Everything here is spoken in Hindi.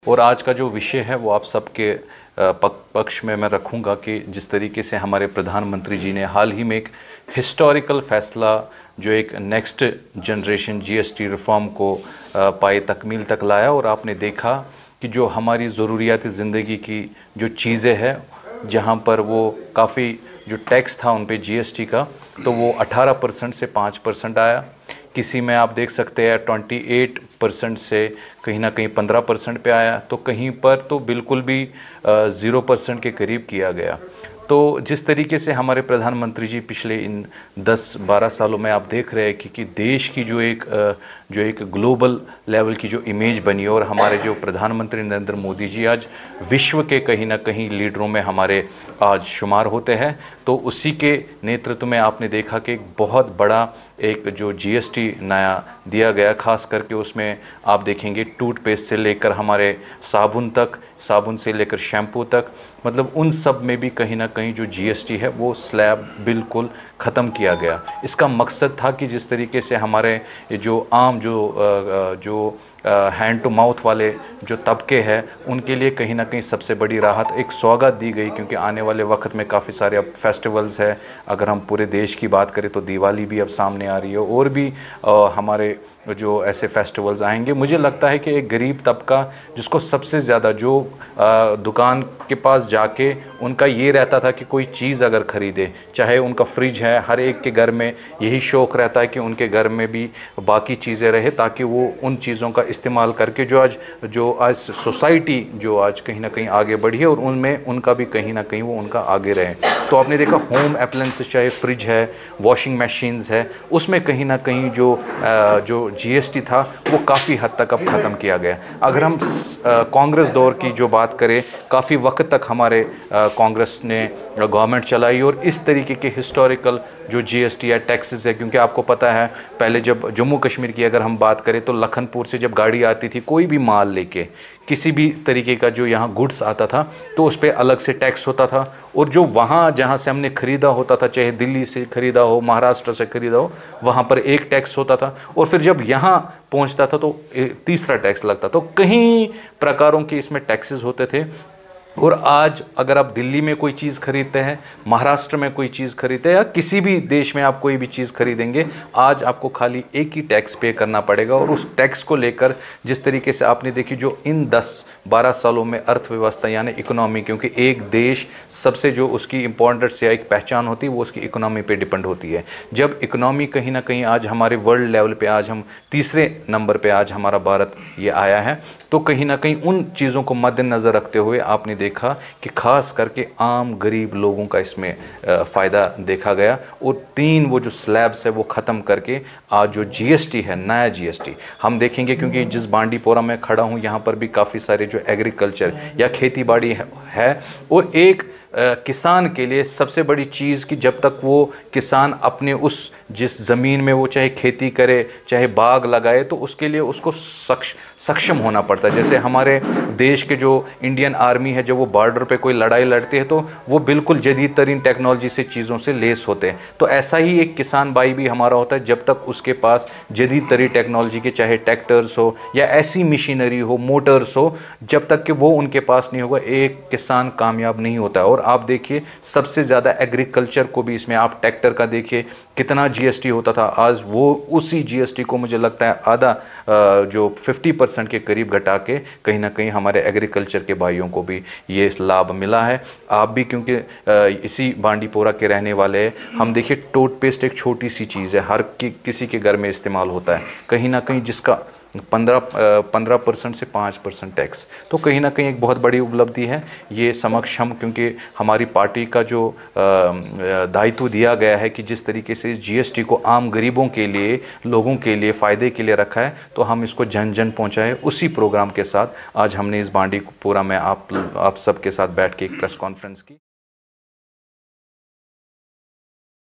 और आज का जो विषय है वो आप सबके पक्ष में मैं रखूँगा कि जिस तरीके से हमारे प्रधानमंत्री जी ने हाल ही में एक हिस्टोरिकल फ़ैसला जो एक नेक्स्ट जनरेशन जीएसटी रिफॉर्म को पाए तकमील तक लाया, और आपने देखा कि जो हमारी ज़रूरियात ज़िंदगी की जो चीज़ें हैं जहाँ पर वो काफ़ी जो टैक्स था उन पे जीएसटी का, तो वो 18% से 5% आया। किसी में आप देख सकते हैं 28% से कहीं ना कहीं 15% पे आया, तो कहीं पर तो बिल्कुल भी 0% के करीब किया गया। तो जिस तरीके से हमारे प्रधानमंत्री जी पिछले इन 10-12 सालों में आप देख रहे हैं कि देश की जो एक ग्लोबल लेवल की जो इमेज बनी, और हमारे जो प्रधानमंत्री नरेंद्र मोदी जी आज विश्व के कहीं ना कहीं लीडरों में हमारे आज शुमार होते हैं, तो उसी के नेतृत्व में आपने देखा कि एक बहुत बड़ा एक जो जीएसटी नया दिया गया, ख़ास करके उसमें आप देखेंगे टूथपेस्ट से लेकर हमारे साबुन से लेकर शैम्पू तक, मतलब उन सब में भी कहीं ना कहीं जो जीएसटी है वो स्लैब बिल्कुल ख़त्म किया गया। इसका मकसद था कि जिस तरीके से हमारे जो आम जो हैंड टू माउथ वाले जो तबके हैं उनके लिए कहीं ना कहीं सबसे बड़ी राहत एक सौगात दी गई, क्योंकि आने वाले वक्त में काफ़ी सारे अब फेस्टिवल्स हैं। अगर हम पूरे देश की बात करें तो दिवाली भी अब सामने आ रही है, और भी हमारे जो ऐसे फेस्टिवल्स आएंगे। मुझे लगता है कि एक गरीब तबका जिसको सबसे ज़्यादा जो दुकान के पास जाके उनका ये रहता था कि कोई चीज़ अगर ख़रीदे, चाहे उनका फ्रिज है, हर एक के घर में यही शौक़ रहता है कि उनके घर में भी बाकी चीज़ें रहे, ताकि वो उन चीज़ों का इस्तेमाल करके जो आज सोसाइटी जो आज कहीं ना कहीं आगे बढ़ी है, और उनमें उनका भी कहीं ना कहीं वो उनका आगे रहे। तो आपने देखा होम अप्लायंसेस, चाहे फ्रिज है, वॉशिंग मशीन्स है, उसमें कहीं ना कहीं जो जीएसटी था वो काफ़ी हद तक अब ख़त्म किया गया। अगर हम कांग्रेस दौर की जो बात करें, काफ़ी वक्त तक हमारे कांग्रेस ने गवर्नमेंट चलाई, और इस तरीके के हिस्टोरिकल जो जीएसटी है, टैक्सेस है, क्योंकि आपको पता है पहले जब जम्मू कश्मीर की अगर हम बात करें तो लखनपुर से जब गाड़ी आती थी कोई भी माल लेके, किसी भी तरीके का जो यहाँ गुड्स आता था, तो उस पर अलग से टैक्स होता था, और जो वहाँ जहाँ से हमने ख़रीदा होता था, चाहे दिल्ली से ख़रीदा हो, महाराष्ट्र से ख़रीदा हो, वहाँ पर एक टैक्स होता था, और फिर जब यहाँ पहुँचता था तो तीसरा टैक्स लगता। तो कई प्रकारों के इसमें टैक्सेस होते थे। और आज अगर आप दिल्ली में कोई चीज़ खरीदते हैं, महाराष्ट्र में कोई चीज़ खरीदते हैं, या किसी भी देश में आप कोई भी चीज़ खरीदेंगे, आज आपको खाली एक ही टैक्स पे करना पड़ेगा। और उस टैक्स को लेकर जिस तरीके से आपने देखी जो इन 10-12 सालों में अर्थव्यवस्था यानी इकोनॉमी, क्योंकि एक देश सबसे जो उसकी इम्पोर्टेंस या एक पहचान होती है वो उसकी इकोनॉमी पे डिपेंड होती है। जब इकोनॉमी कहीं ना कहीं आज हमारे वर्ल्ड लेवल पे आज हम तीसरे नंबर पे आज हमारा भारत ये आया है, तो कहीं ना कहीं उन चीज़ों को मद्देनज़र रखते हुए आपने देखा कि खास करके आम गरीब लोगों का इसमें फ़ायदा देखा गया, और 3 वो जो स्लैब्स है वो ख़त्म करके आज जो जीएसटी है, नया जीएसटी हम देखेंगे, क्योंकि जिस बांडीपोरा में खड़ा हूँ यहाँ पर भी काफ़ी सारे जो एग्रीकल्चर या खेती बाड़ी है, और एक किसान के लिए सबसे बड़ी चीज़ कि जब तक वो किसान अपने उस जिस ज़मीन में वो चाहे खेती करे, चाहे बाग लगाए, तो उसके लिए उसको सक्षम होना पड़ता है। जैसे हमारे देश के जो इंडियन आर्मी है, जब वो बॉर्डर पे कोई लड़ाई लड़ती है तो वो बिल्कुल जदीद तरीन टेक्नोलॉजी से चीज़ों से लेस होते हैं। तो ऐसा ही एक किसान भाई भी हमारा होता है, जब तक उसके पास जदीद तरीन टेक्नोलॉजी के चाहे ट्रैक्टर्स हो या ऐसी मशीनरी हो, मोटर्स हो, जब तक कि वो उनके पास नहीं होगा, एक किसान कामयाब नहीं होता है। और आप देखिए सबसे ज़्यादा एग्रीकल्चर को भी इसमें, आप ट्रैक्टर का देखिए कितना जीएसटी होता था, आज वो उसी जीएसटी को मुझे लगता है आधा जो 50% के करीब घटा के कहीं ना कहीं हमारे एग्रीकल्चर के भाइयों को भी ये लाभ मिला है। आप भी क्योंकि इसी बांडीपोरा के रहने वाले हैं, हम देखिए टूथपेस्ट एक छोटी सी चीज़ है, हर किसी के घर में इस्तेमाल होता है, कहीं ना कहीं जिसका 15% से 5% टैक्स, तो कहीं ना कहीं एक बहुत बड़ी उपलब्धि है। ये समक्ष हम, क्योंकि हमारी पार्टी का जो दायित्व दिया गया है कि जिस तरीके से जीएसटी को आम गरीबों के लिए, लोगों के लिए, फ़ायदे के लिए रखा है, तो हम इसको जन जन पहुँचाएँ। उसी प्रोग्राम के साथ आज हमने इस बांडीपोरा में आप सब के साथ बैठ के एक प्रेस कॉन्फ्रेंस की।